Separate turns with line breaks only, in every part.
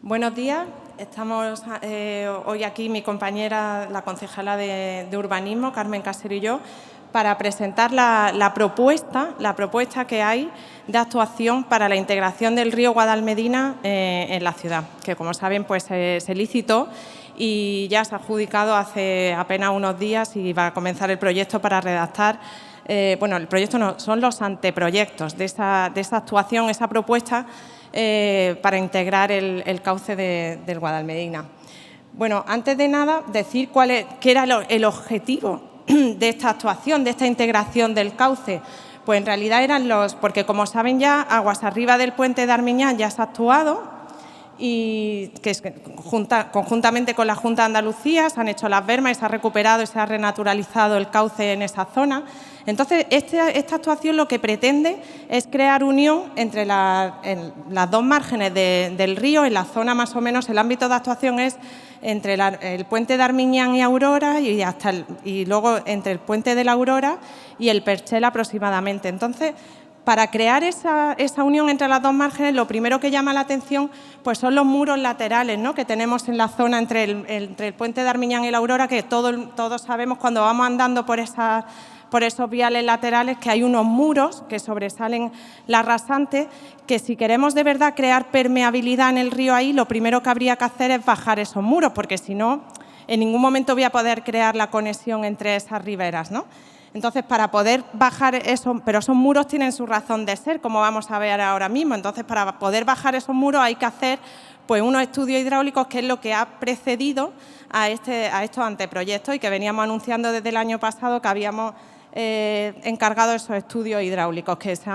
Buenos días. Estamos hoy aquí mi compañera, la concejala de Urbanismo, Carmen Casero, y yo, para presentar la propuesta que hay de actuación para la integración del río Guadalmedina en la ciudad, que, como saben, pues se licitó y ya se ha adjudicado hace apenas unos días y va a comenzar el proyecto para redactar. Bueno, el proyecto no, son los anteproyectos de esa actuación, esa propuesta para integrar el cauce del Guadalmedina. Bueno, antes de nada, decir qué era el objetivo de esta actuación, de esta integración del cauce. Pues en realidad eran porque como saben ya, aguas arriba del puente de Armiñán ya se ha actuado, y que conjuntamente con la Junta de Andalucía se han hecho las bermas y se ha recuperado y se ha renaturalizado el cauce en esa zona. Entonces, esta actuación lo que pretende es crear unión entre las dos márgenes del río. En la zona, más o menos, el ámbito de actuación es entre el puente de Armiñán y Aurora y luego entre el puente de la Aurora y el Perchel aproximadamente. Entonces, para crear esa unión entre las dos márgenes, lo primero que llama la atención pues son los muros laterales, ¿no?, que tenemos en la zona entre el puente de Armiñán y la Aurora, que todos sabemos cuando vamos andando por esos viales laterales que hay unos muros que sobresalen la rasante, que si queremos de verdad crear permeabilidad en el río ahí, lo primero que habría que hacer es bajar esos muros, porque si no, en ningún momento voy a poder crear la conexión entre esas riberas, ¿no? Entonces, para poder bajar pero esos muros tienen su razón de ser, como vamos a ver ahora mismo. Entonces, para poder bajar esos muros hay que hacer pues unos estudios hidráulicos, que es lo que ha precedido a estos anteproyectos y que veníamos anunciando desde el año pasado que habíamos encargado esos estudios hidráulicos, que se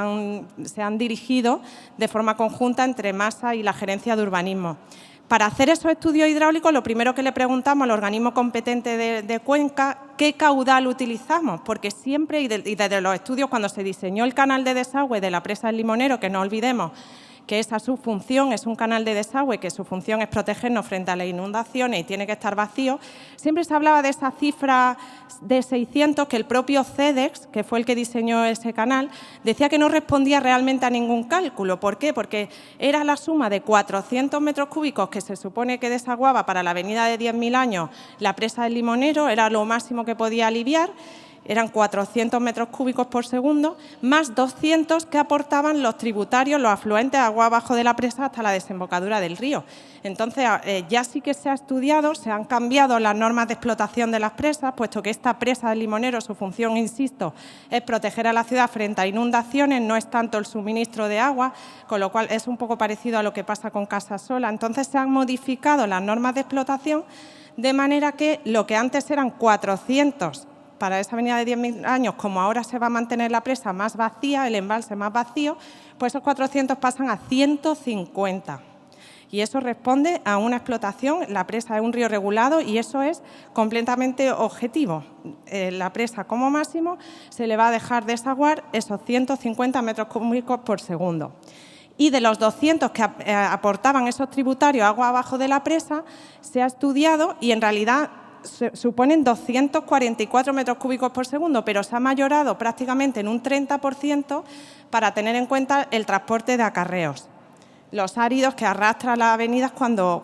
han dirigido de forma conjunta entre Masa y la Gerencia de Urbanismo. Para hacer esos estudios hidráulicos, lo primero que le preguntamos al organismo competente de Cuenca, ¿qué caudal utilizamos? Porque siempre, y desde los estudios, cuando se diseñó el canal de desagüe de la presa del Limonero, que no olvidemos que esa su función es un canal de desagüe, que su función es protegernos frente a las inundaciones y tiene que estar vacío, siempre se hablaba de esa cifra de 600 que el propio CEDEX, que fue el que diseñó ese canal, decía que no respondía realmente a ningún cálculo. ¿Por qué? Porque era la suma de 400 metros cúbicos que se supone que desaguaba para la avenida de 10.000 años la presa del Limonero, era lo máximo que podía aliviar. Eran 400 metros cúbicos por segundo, más 200 que aportaban los tributarios, los afluentes agua abajo de la presa hasta la desembocadura del río. Entonces, ya sí que se ha estudiado, se han cambiado las normas de explotación de las presas, puesto que esta presa del Limonero, su función, insisto, es proteger a la ciudad frente a inundaciones, no es tanto el suministro de agua, con lo cual es un poco parecido a lo que pasa con Casasola. Entonces, se han modificado las normas de explotación de manera que lo que antes eran 400 para esa avenida de 10.000 años, como ahora se va a mantener la presa más vacía, el embalse más vacío, pues esos 400 pasan a 150. Y eso responde a una explotación. La presa es un río regulado y eso es completamente objetivo. La presa, como máximo, se le va a dejar desaguar esos 150 metros cúbicos por segundo. Y de los 200 que aportaban esos tributarios agua abajo de la presa, se ha estudiado y en realidad suponen 244 metros cúbicos por segundo, pero se ha mayorado prácticamente en un 30% para tener en cuenta el transporte de acarreos, los áridos que arrastra las avenidas cuando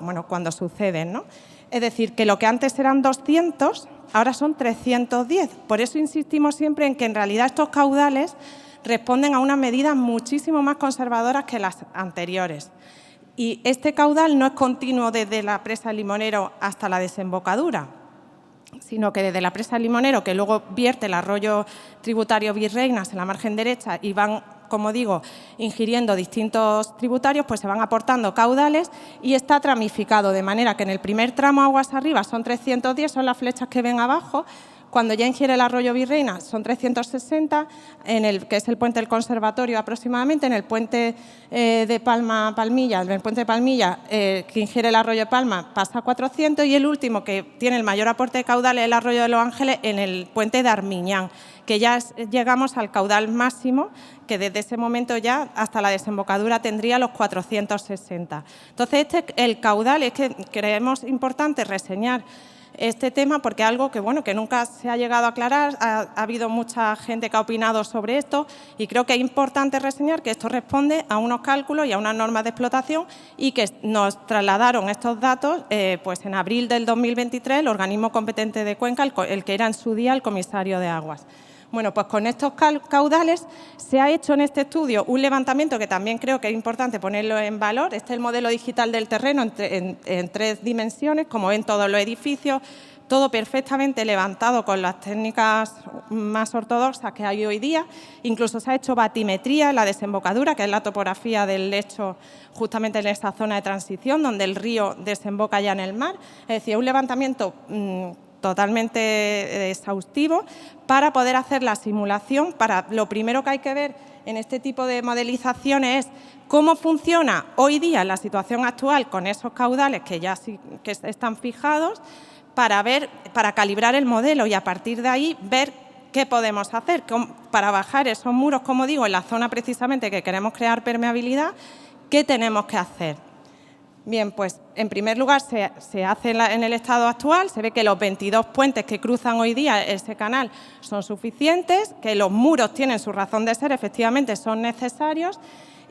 suceden, ¿no? Es decir, que lo que antes eran 200, ahora son 310. Por eso insistimos siempre en que en realidad estos caudales responden a unas medidas muchísimo más conservadoras que las anteriores. Y este caudal no es continuo desde la presa del Limonero hasta la desembocadura, sino que desde la presa del Limonero, que luego vierte el arroyo tributario Virreinas en la margen derecha y van, como digo, ingiriendo distintos tributarios, pues se van aportando caudales y está tramificado, de manera que en el primer tramo aguas arriba son 310, son las flechas que ven abajo. Cuando ya ingiere el arroyo Virreina son 360, que es el puente del Conservatorio aproximadamente, en el puente de Palmilla, que ingiere el arroyo de Palma, pasa a 400, y el último, que tiene el mayor aporte de caudal, es el arroyo de Los Ángeles, en el puente de Armiñán, que ya llegamos al caudal máximo, que desde ese momento ya hasta la desembocadura tendría los 460. Entonces, el caudal es que creemos importante reseñar este tema porque es algo que, bueno, que nunca se ha llegado a aclarar, ha habido mucha gente que ha opinado sobre esto y creo que es importante reseñar que esto responde a unos cálculos y a unas normas de explotación y que nos trasladaron estos datos pues en abril del 2023 el organismo competente de Cuenca, el que era en su día el comisario de Aguas. Bueno, pues con estos caudales se ha hecho en este estudio un levantamiento que también creo que es importante ponerlo en valor. Este es el modelo digital del terreno en 3 dimensiones, como ven todos los edificios, todo perfectamente levantado con las técnicas más ortodoxas que hay hoy día. Incluso se ha hecho batimetría en la desembocadura, que es la topografía del lecho justamente en esta zona de transición, donde el río desemboca ya en el mar. Es decir, un levantamiento totalmente exhaustivo para poder hacer la simulación. Lo primero que hay que ver en este tipo de modelizaciones es cómo funciona hoy día en la situación actual con esos caudales que ya sí que están fijados para calibrar el modelo y a partir de ahí ver qué podemos hacer para bajar esos muros, como digo, en la zona precisamente que queremos crear permeabilidad, qué tenemos que hacer. Bien, pues en primer lugar se hace en el estado actual, se ve que los 22 puentes que cruzan hoy día ese canal son suficientes, que los muros tienen su razón de ser, efectivamente son necesarios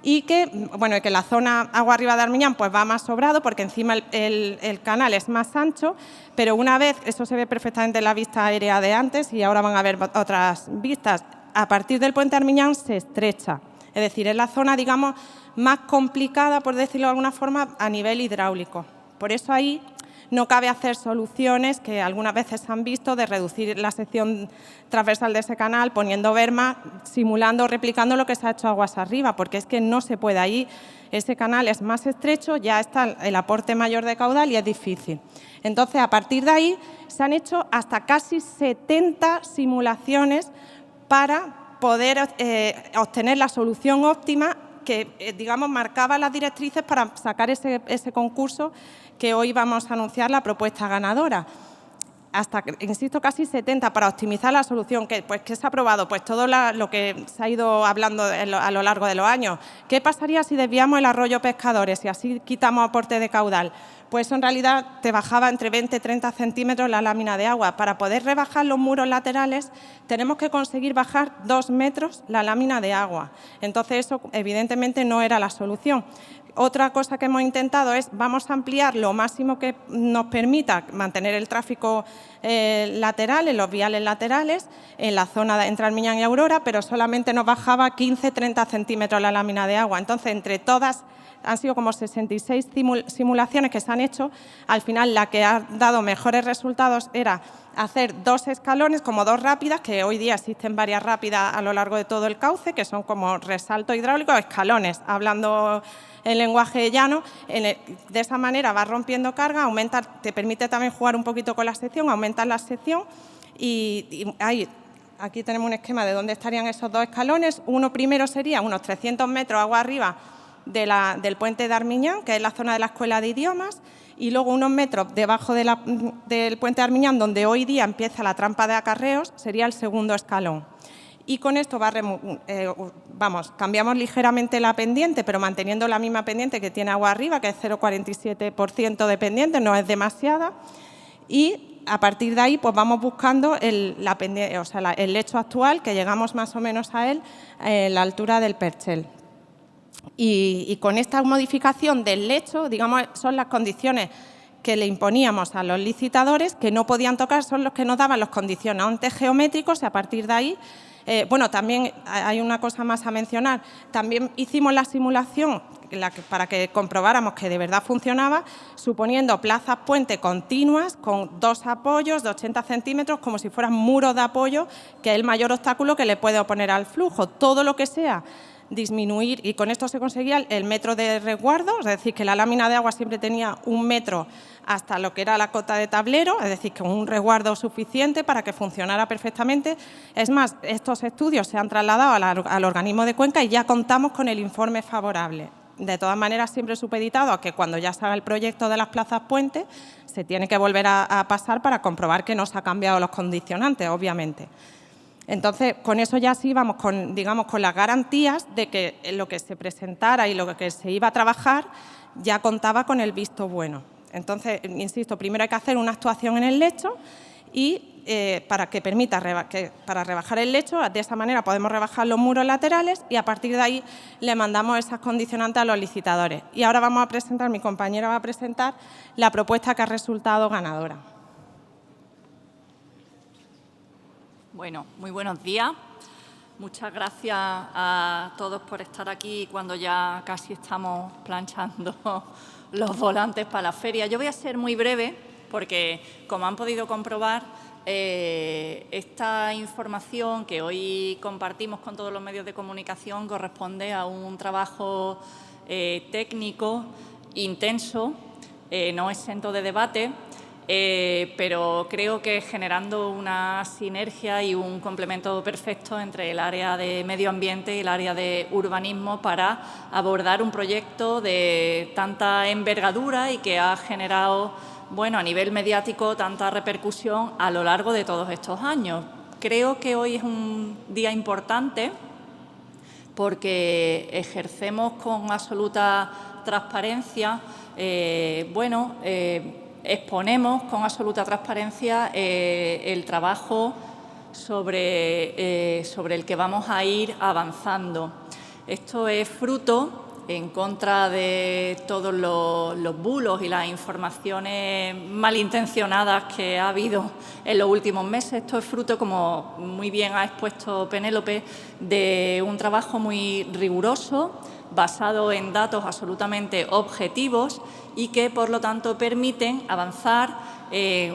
y que, bueno, que la zona agua arriba de Armiñán pues va más sobrado porque encima el canal es más ancho, pero una vez, eso se ve perfectamente en la vista aérea de antes y ahora van a ver otras vistas, a partir del puente Armiñán se estrecha, es decir, es la zona, digamos, más complicada, por decirlo de alguna forma, a nivel hidráulico. Por eso ahí no cabe hacer soluciones que algunas veces se han visto de reducir la sección transversal de ese canal poniendo berma, simulando o replicando lo que se ha hecho aguas arriba, porque es que no se puede ahí. Ese canal es más estrecho, ya está el aporte mayor de caudal y es difícil. Entonces, a partir de ahí se han hecho hasta casi 70 simulaciones para poder obtener la solución óptima que, digamos, marcaba las directrices para sacar ese concurso que hoy vamos a anunciar la propuesta ganadora. Hasta, insisto, casi 70 para optimizar la solución. ¿Qué se ha aprobado? Pues todo lo que se ha ido hablando a lo largo de los años. ¿Qué pasaría si desviamos el arroyo Pescadores y así quitamos aporte de caudal? Pues eso en realidad te bajaba entre 20 y 30 centímetros la lámina de agua. Para poder rebajar los muros laterales tenemos que conseguir bajar 2 metros la lámina de agua. Entonces eso evidentemente no era la solución. Otra cosa que hemos intentado es, vamos a ampliar lo máximo que nos permita mantener el tráfico lateral, en los viales laterales, en la zona entre Armiñán y Aurora, pero solamente nos bajaba 15-30 centímetros la lámina de agua. Entonces, entre todas, han sido como 66 simulaciones que se han hecho. Al final, la que ha dado mejores resultados era hacer 2 escalones, como 2 rápidas, que hoy día existen varias rápidas a lo largo de todo el cauce, que son como resalto hidráulico, escalones, hablando en lenguaje llano. De esa manera vas rompiendo carga, te permite también jugar un poquito con la sección, aumentas la sección y aquí tenemos un esquema de dónde estarían esos 2 escalones. Uno primero sería unos 300 metros agua arriba del puente de Armiñán, que es la zona de la Escuela de Idiomas, y luego unos metros debajo del puente de Armiñán, donde hoy día empieza la trampa de acarreos, sería el segundo escalón. Y con esto cambiamos ligeramente la pendiente, pero manteniendo la misma pendiente que tiene agua arriba, que es 0,47% de pendiente, no es demasiada. Y a partir de ahí pues vamos buscando el lecho actual, que llegamos más o menos a él, la altura del Perchel. Y con esta modificación del lecho, digamos, son las condiciones que le imponíamos a los licitadores, que no podían tocar, son los que nos daban los condicionantes geométricos y a partir de ahí, también hay una cosa más a mencionar, también hicimos la simulación para que comprobáramos que de verdad funcionaba, suponiendo plazas puente continuas con 2 apoyos de 80 centímetros, como si fueran muros de apoyo, que es el mayor obstáculo que le puede oponer al flujo. Todo lo que sea disminuir, y con esto se conseguía el metro de resguardo, es decir, que la lámina de agua siempre tenía 1 metro hasta lo que era la cota de tablero, es decir, con un resguardo suficiente para que funcionara perfectamente. Es más, estos estudios se han trasladado al organismo de Cuenca y ya contamos con el informe favorable. De todas maneras, siempre supeditado a que cuando ya se haga el proyecto de las plazas puente, se tiene que volver a pasar para comprobar que no se han cambiado los condicionantes, obviamente. Entonces, con eso ya sí vamos con las garantías de que lo que se presentara y lo que se iba a trabajar ya contaba con el visto bueno. Entonces, insisto, primero hay que hacer una actuación en el lecho y para que permita para rebajar el lecho, de esa manera podemos rebajar los muros laterales y a partir de ahí le mandamos esas condicionantes a los licitadores. Y ahora vamos a presentar, mi compañera va a presentar la propuesta que ha resultado ganadora.
Bueno, muy buenos días. Muchas gracias a todos por estar aquí cuando ya casi estamos planchando los volantes para la feria. Yo voy a ser muy breve porque, como han podido comprobar, esta información que hoy compartimos con todos los medios de comunicación corresponde a un trabajo técnico intenso, no exento de debate, pero creo que generando una sinergia y un complemento perfecto entre el área de medio ambiente y el área de urbanismo para abordar un proyecto de tanta envergadura y que ha generado, bueno, a nivel mediático, tanta repercusión a lo largo de todos estos años. Creo que hoy es un día importante porque ejercemos con absoluta transparencia, exponemos con absoluta transparencia el trabajo sobre el que vamos a ir avanzando. Esto es fruto, en contra de todos los bulos y las informaciones malintencionadas que ha habido en los últimos meses. Esto es fruto, como muy bien ha expuesto Penélope, de un trabajo muy riguroso, basado en datos absolutamente objetivos y que, por lo tanto, permiten avanzar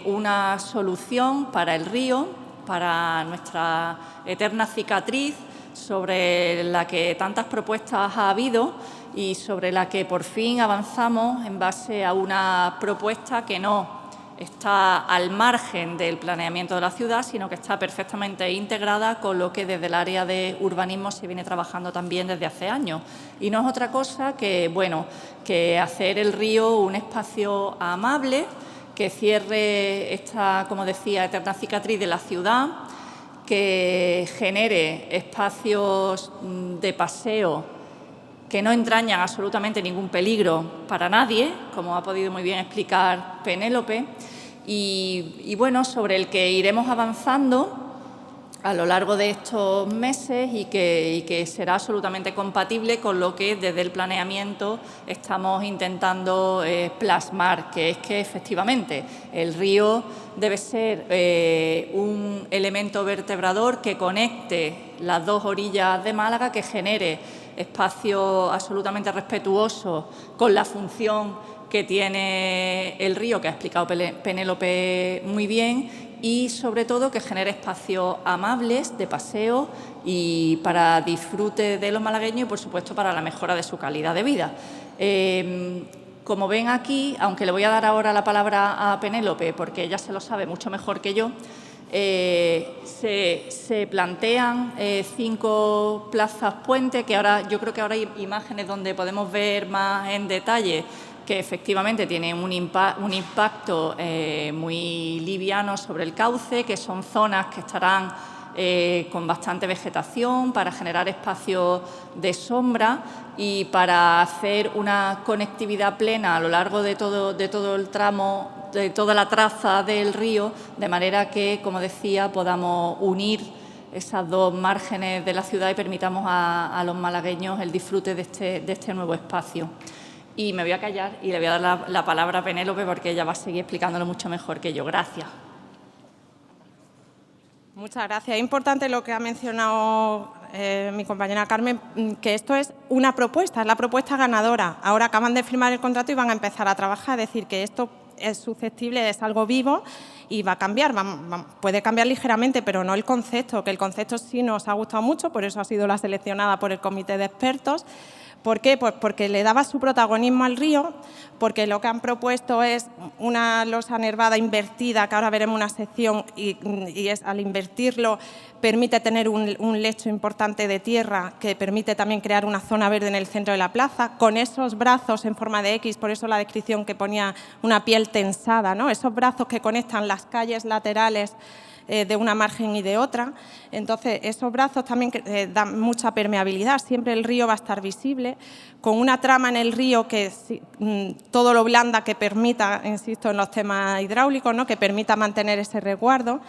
una solución para el río, para nuestra eterna cicatriz, sobre la que tantas propuestas ha habido y sobre la que por fin avanzamos en base a una propuesta que no está al margen del planeamiento de la ciudad, sino que está perfectamente integrada con lo que desde el área de urbanismo se viene trabajando también desde hace años. Y no es otra cosa que, que hacer el río un espacio amable que cierre esta, como decía, eterna cicatriz de la ciudad, que genere espacios de paseo que no entrañan absolutamente ningún peligro para nadie, como ha podido muy bien explicar Penélope, y bueno, sobre el que iremos avanzando a lo largo de estos meses y que será absolutamente compatible con lo que desde el planeamiento estamos intentando plasmar, que es que efectivamente el río debe ser un elemento vertebrador que conecte las dos orillas de Málaga, que genere espacio absolutamente respetuoso con la función que tiene el río, que ha explicado Penélope muy bien, y sobre todo que genere espacios amables de paseo y para disfrute de los malagueños y, por supuesto, para la mejora de su calidad de vida. Como ven aquí, aunque le voy a dar ahora la palabra a Penélope, porque ella se lo sabe mucho mejor que yo, se plantean 5 plazas puente, que ahora yo creo que ahora hay imágenes donde podemos ver más en detalle que efectivamente tienen un impacto muy liviano sobre el cauce, que son zonas que estarán con bastante vegetación para generar espacios de sombra y para hacer una conectividad plena a lo largo de todo el tramo, de toda la traza del río, de manera que, como decía, podamos unir esas dos márgenes de la ciudad y permitamos a los malagueños el disfrute de este nuevo espacio. Y me voy a callar y le voy a dar la palabra a Penélope porque ella va a seguir explicándolo mucho mejor que yo. Gracias.
Muchas gracias. Es importante lo que ha mencionado mi compañera Carmen, que esto es una propuesta, es la propuesta ganadora. Ahora acaban de firmar el contrato y van a empezar a trabajar, es decir, que esto es susceptible, es algo vivo y va a cambiar, puede cambiar ligeramente, pero no el concepto, que el concepto sí nos ha gustado mucho, por eso ha sido la seleccionada por el comité de expertos. ¿Por qué? Pues porque le daba su protagonismo al río, porque lo que han propuesto es una losa nervada invertida, que ahora veremos una sección, y es, al invertirlo permite tener un lecho importante de tierra que permite también crear una zona verde en el centro de la plaza, con esos brazos en forma de X, por eso la descripción que ponía una piel tensada, ¿no? Esos brazos que conectan las calles laterales de una margen y de otra. Entonces, esos brazos también dan mucha permeabilidad, siempre el río va a estar visible, con una trama en el río que todo lo blanda que permita, insisto en los temas hidráulicos, ¿no?, que permita mantener ese resguardo.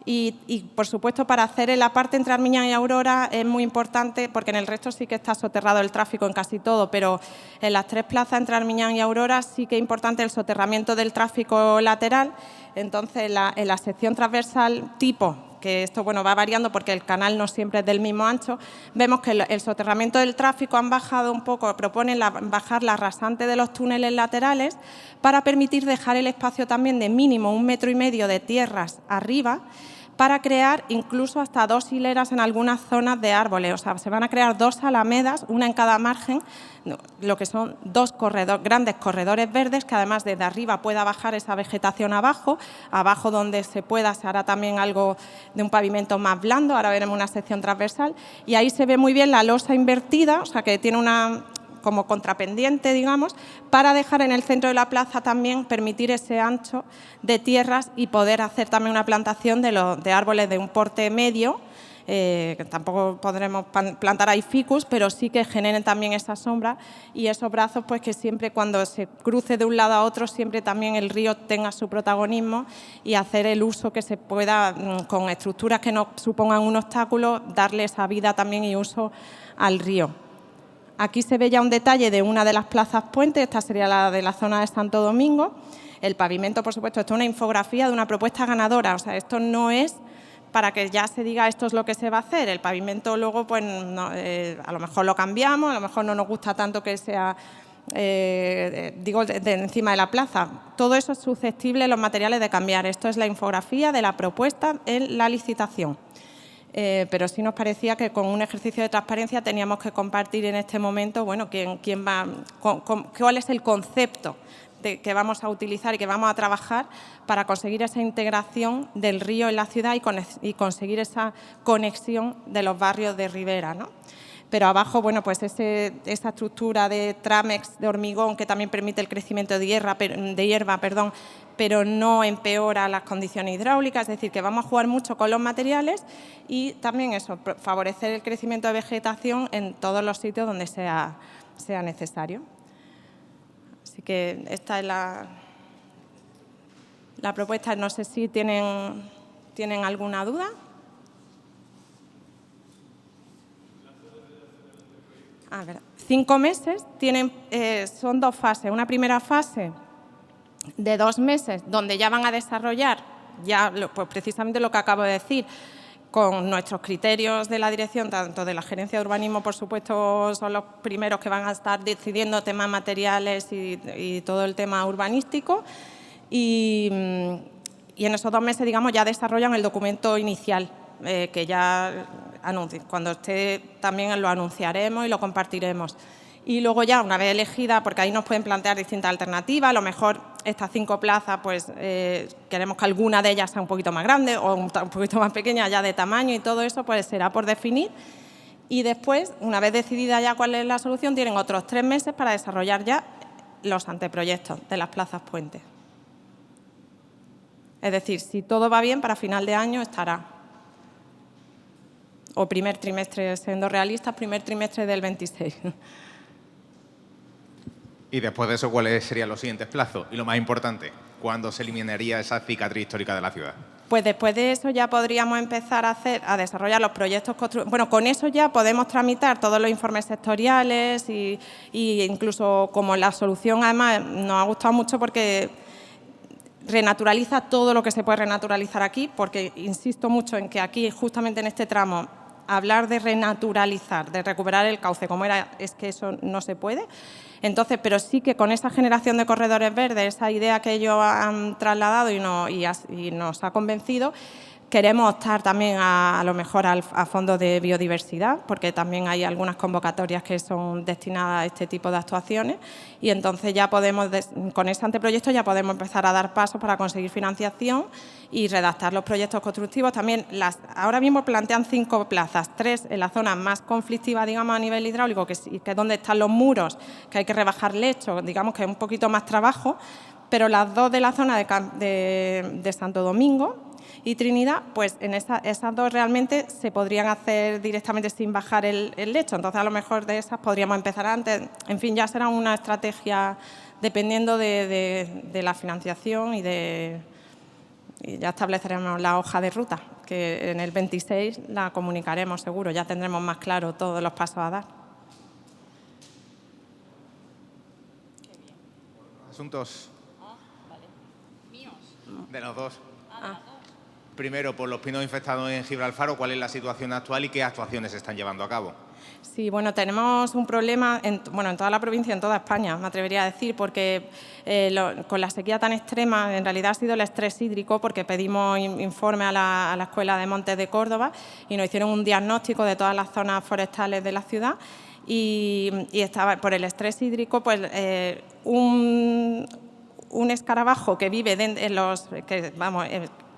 Y, por supuesto, para hacer en la parte entre Armiñán y Aurora es muy importante, porque en el resto sí que está soterrado el tráfico en casi todo, pero en las 3 plazas entre Armiñán y Aurora sí que es importante el soterramiento del tráfico lateral. Entonces, en la sección transversal tipo, que esto va variando porque el canal no siempre es del mismo ancho, vemos que el soterramiento del tráfico han bajado un poco, proponen bajar la rasante de los túneles laterales para permitir dejar el espacio también de mínimo 1,5 metros de tierras arriba, para crear incluso hasta 2 hileras en algunas zonas de árboles. O sea, se van a crear 2 alamedas, una en cada margen, lo que son 2 grandes corredores verdes, que además desde arriba pueda bajar esa vegetación abajo. Abajo, donde se pueda, se hará también algo de un pavimento más blando. Ahora veremos una sección transversal. Y ahí se ve muy bien la losa invertida, o sea, que tiene una como contrapendiente, digamos, para dejar en el centro de la plaza también, permitir ese ancho de tierras y poder hacer también una plantación de árboles de un porte medio, que tampoco podremos plantar ahí ficus, pero sí que generen también esa sombra y esos brazos, pues que siempre cuando se cruce de un lado a otro, siempre también el río tenga su protagonismo y hacer el uso que se pueda, con estructuras que no supongan un obstáculo, darle esa vida también y uso al río. Aquí se ve ya un detalle de una de las plazas puentes, esta sería la de la zona de Santo Domingo. El pavimento, por supuesto, esto es una infografía de una propuesta ganadora, o sea, esto no es para que ya se diga esto es lo que se va a hacer. El pavimento luego, pues, no, a lo mejor lo cambiamos, a lo mejor no nos gusta tanto que sea, de encima de la plaza. Todo eso es susceptible, los materiales, de cambiar. Esto es la infografía de la propuesta en la licitación. Pero sí nos parecía que con un ejercicio de transparencia teníamos que compartir en este momento, cuál es el concepto que vamos a utilizar y que vamos a trabajar para conseguir esa integración del río en la ciudad y conseguir esa conexión de los barrios de ribera, ¿no? Pero abajo, pues esa estructura de tramex, de hormigón, que también permite el crecimiento de hierba, pero no empeora las condiciones hidráulicas, es decir, que vamos a jugar mucho con los materiales y también eso, favorecer el crecimiento de vegetación en todos los sitios donde sea necesario. Así que esta es la propuesta. No sé si tienen alguna duda. A ver, 5 meses, son 2 fases. Una primera fase de 2 meses, donde ya van a desarrollar, pues precisamente lo que acabo de decir, con nuestros criterios de la dirección, tanto de la Gerencia de Urbanismo, por supuesto, son los primeros que van a estar decidiendo temas materiales y todo el tema urbanístico. Y en esos 2 meses, digamos, ya desarrollan el documento inicial, que ya cuando esté también lo anunciaremos y lo compartiremos. Y luego ya, una vez elegida, porque ahí nos pueden plantear distintas alternativas, a lo mejor estas 5 plazas, pues queremos que alguna de ellas sea un poquito más grande o un poquito más pequeña ya de tamaño y todo eso, pues será por definir. Y después, una vez decidida ya cuál es la solución, tienen otros 3 meses para desarrollar ya los anteproyectos de las plazas puentes. Es decir, si todo va bien, para final de año estará. O primer trimestre, siendo realistas, primer trimestre del 26.
Y después de eso, ¿cuáles serían los siguientes plazos? Y lo más importante, ¿cuándo se eliminaría esa cicatriz histórica de la ciudad? Pues después de eso ya podríamos empezar a desarrollar los proyectos constructivos. Bueno, con eso ya podemos tramitar todos los informes sectoriales y incluso como la solución, además, nos ha gustado mucho porque renaturaliza todo lo que se puede renaturalizar aquí, porque insisto mucho en que aquí, justamente en este tramo, hablar de renaturalizar, de recuperar el cauce como era, es que eso no se puede. Entonces, pero sí que con esa generación de corredores verdes, esa idea que ellos han trasladado y nos ha convencido, queremos optar también a lo mejor a fondos de biodiversidad, porque también hay algunas convocatorias que son destinadas a este tipo de actuaciones y entonces ya podemos, con ese anteproyecto ya podemos empezar a dar pasos para conseguir financiación y redactar los proyectos constructivos. También ahora mismo plantean 5 plazas, 3 en la zona más conflictiva, digamos, a nivel hidráulico, que es donde están los muros, que hay que rebajar lecho, digamos que es un poquito más trabajo, pero las 2 de la zona de Santo Domingo,
y Trinidad, pues en esas dos realmente se podrían hacer directamente sin bajar el lecho. Entonces, a lo mejor de esas podríamos empezar antes. En fin, ya será una estrategia dependiendo de la financiación y ya estableceremos la hoja de ruta, que en el 26 la comunicaremos seguro, ya tendremos más claro todos los pasos a dar.
Asuntos.
Vale. ¿Míos?
De los dos.
Ah.
Primero, por los pinos infectados en Gibralfaro, ¿cuál es la situación actual y qué actuaciones se están llevando a cabo?
Sí, bueno, tenemos un problema en toda la provincia, en toda España, me atrevería a decir, porque con la sequía tan extrema, en realidad ha sido el estrés hídrico, porque pedimos informe a la Escuela de Montes de Córdoba y nos hicieron un diagnóstico de todas las zonas forestales de la ciudad y estaba por el estrés hídrico, pues un escarabajo que vive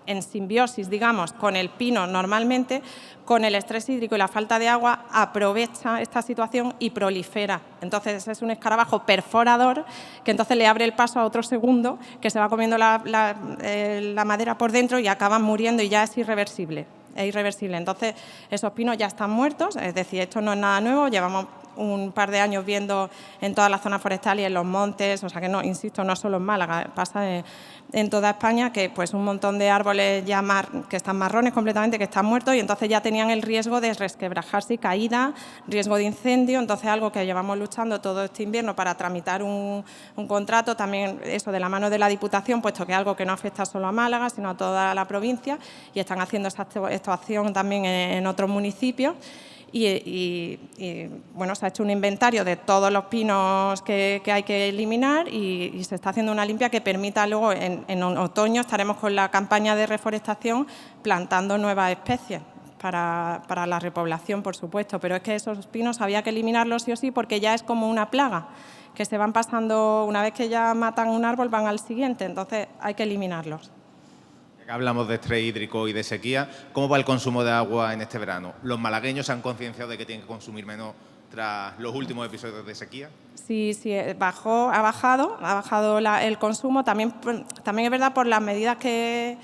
en simbiosis, digamos, con el pino normalmente, con el estrés hídrico y la falta de agua, aprovecha esta situación y prolifera. Entonces, es un escarabajo perforador que entonces le abre el paso a otro segundo que se va comiendo la madera por dentro y acaban muriendo y ya es irreversible. Es irreversible. Entonces, esos pinos ya están muertos, es decir, esto no es nada nuevo, llevamos un par de años viendo en todas las zonas forestales y en los montes, o sea que no, insisto, no solo en Málaga, pasa en toda España que pues un montón de árboles ya que están marrones completamente, que están muertos y entonces ya tenían el riesgo de resquebrajarse y caída, riesgo de incendio, entonces algo que llevamos luchando todo este invierno para tramitar un contrato, también eso de la mano de la Diputación, puesto que es algo que no afecta solo a Málaga, sino a toda la provincia y están haciendo esta actuación también en otros municipios. Y bueno, se ha hecho un inventario de todos los pinos que hay que eliminar y se está haciendo una limpia que permita luego en otoño estaremos con la campaña de reforestación plantando nuevas especies para la repoblación, por supuesto, pero es que esos pinos había que eliminarlos sí o sí porque ya es como una plaga, que se van pasando, una vez que ya matan un árbol van al siguiente, entonces hay que eliminarlos.
Hablamos de estrés hídrico y de sequía. ¿Cómo va el consumo de agua en este verano? ¿Los malagueños se han concienciado de que tienen que consumir menos tras los últimos episodios de sequía? Sí, ha bajado el consumo. También es verdad por las medidas que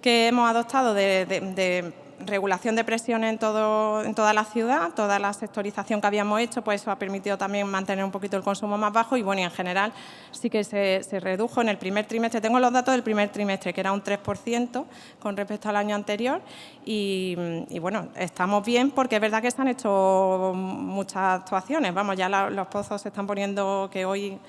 hemos adoptado de regulación de presión en toda la ciudad, toda la sectorización que habíamos hecho, pues eso ha permitido también mantener un poquito el consumo más bajo y bueno, y en general sí que se redujo en el primer trimestre. Tengo los datos del primer trimestre, que era un 3% con respecto al año anterior y bueno, estamos bien porque es verdad que se han hecho muchas actuaciones. Vamos, ya los pozos se están poniendo, que hoy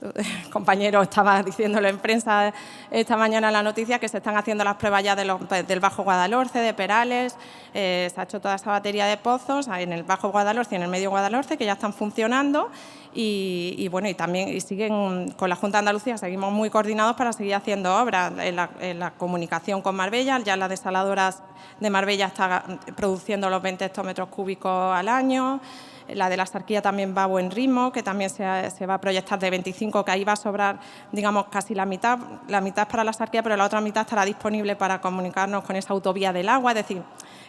el compañero estaba diciéndolo en prensa esta mañana en la noticia, que se están haciendo las pruebas ya del Bajo Guadalhorce, de Perales, se ha hecho toda esa batería de pozos en el Bajo Guadalhorce y en el Medio Guadalhorce que ya están funcionando y bueno, y siguen con la Junta de Andalucía, seguimos muy coordinados para seguir haciendo obras en la comunicación con Marbella, ya las desaladoras de Marbella está produciendo los 20 hectómetros cúbicos al año. La de la Sarquía también va a buen ritmo, que también se va a proyectar de 25, que ahí va a sobrar, digamos, casi la mitad es para la Sarquía, pero la otra mitad estará disponible para comunicarnos con esa autovía del agua, es decir,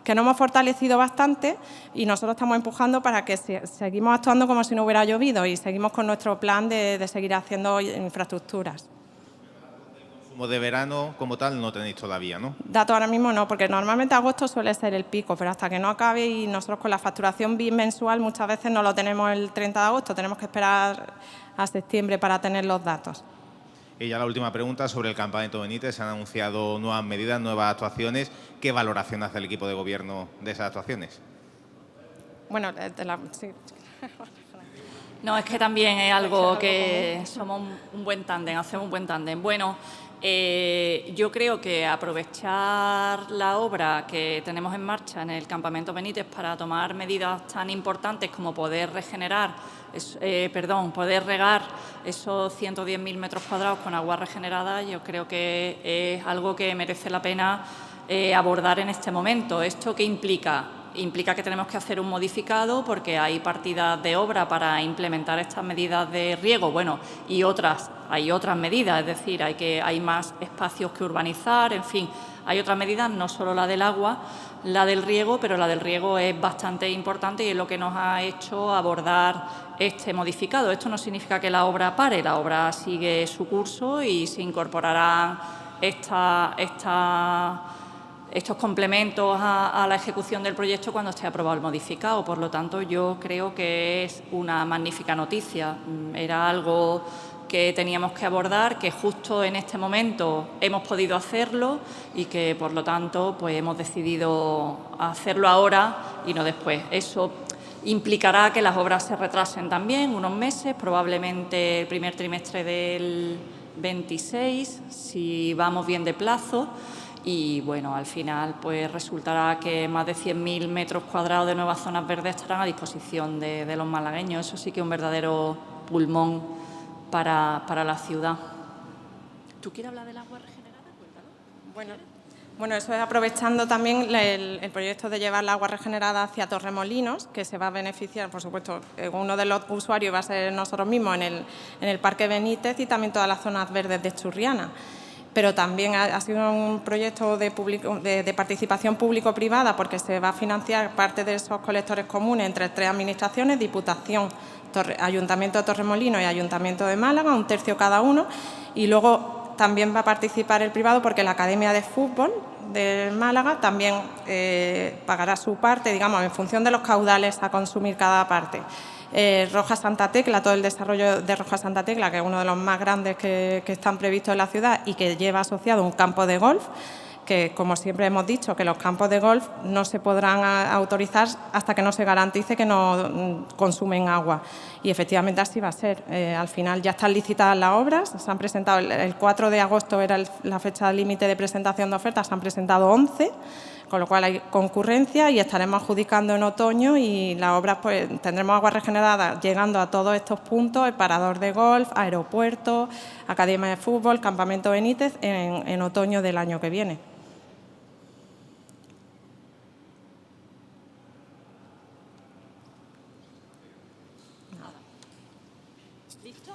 que nos hemos fortalecido bastante y nosotros estamos empujando para que seguimos actuando como si no hubiera llovido y seguimos con nuestro plan de seguir haciendo infraestructuras. Como de verano, como tal, no tenéis todavía, ¿no?
Datos ahora mismo no, porque normalmente agosto suele ser el pico, pero hasta que no acabe y nosotros con la facturación bimensual muchas veces no lo tenemos el 30 de agosto, tenemos que esperar a septiembre para tener los datos.
Y ya la última pregunta sobre el campamento Benítez. Se han anunciado nuevas medidas, nuevas actuaciones. ¿Qué valoración hace el equipo de gobierno de esas actuaciones?
Bueno, sí.
No, es que también es algo que somos un buen tándem, hacemos un buen tándem. Bueno, yo creo que aprovechar la obra que tenemos en marcha en el campamento Benítez para tomar medidas tan importantes como poder regar esos 110.000 metros cuadrados con agua regenerada, yo creo que es algo que merece la pena abordar en este momento. ¿Esto qué implica? Implica que tenemos que hacer un modificado porque hay partidas de obra para implementar estas medidas de riego, bueno, y hay otras medidas, es decir, hay más espacios que urbanizar, en fin, hay otras medidas, no solo la del agua, la del riego, pero la del riego es bastante importante y es lo que nos ha hecho abordar este modificado. Esto no significa que la obra pare, la obra sigue su curso y se incorporarán estos complementos a la ejecución del proyecto cuando esté aprobado el modificado. Por lo tanto, yo creo que es una magnífica noticia. Era algo que teníamos que abordar, que justo en este momento hemos podido hacerlo y que, por lo tanto, pues hemos decidido hacerlo ahora y no después. Eso implicará que las obras se retrasen también unos meses, probablemente el primer trimestre del 26, si vamos bien de plazo. Y, bueno, al final pues resultará que más de 100.000 metros cuadrados de nuevas zonas verdes estarán a disposición de los malagueños. Eso sí que es un verdadero pulmón para la ciudad. ¿Tú quieres hablar del agua regenerada? Cuéntalo.
Bueno, eso es aprovechando también el proyecto de llevar el agua regenerada hacia Torremolinos, que se va a beneficiar, por supuesto, uno de los usuarios va a ser nosotros mismos en el Parque Benítez y también todas las zonas verdes de Churriana. Pero también ha sido un proyecto de participación público-privada porque se va a financiar parte de esos colectores comunes entre 3 administraciones, Diputación, Ayuntamiento de Torremolinos y Ayuntamiento de Málaga, 1/3 cada uno, y luego también va a participar el privado porque la Academia de Fútbol de Málaga también pagará su parte, digamos, en función de los caudales a consumir cada parte. Roja Santa Tecla, todo el desarrollo de Roja Santa Tecla, que es uno de los más grandes que están previstos en la ciudad y que lleva asociado un campo de golf, que, como siempre hemos dicho, que los campos de golf no se podrán autorizar hasta que no se garantice que no consumen agua. Y efectivamente así va a ser. Al final ya están licitadas las obras, se han presentado, el 4 de agosto era la fecha límite de presentación de ofertas, se han presentado 11, con lo cual hay concurrencia y estaremos adjudicando en otoño y las obras, pues tendremos agua regenerada llegando a todos estos puntos, el parador de golf, aeropuerto, academia de fútbol, campamento Benítez, en otoño del año que viene.
¿Listo?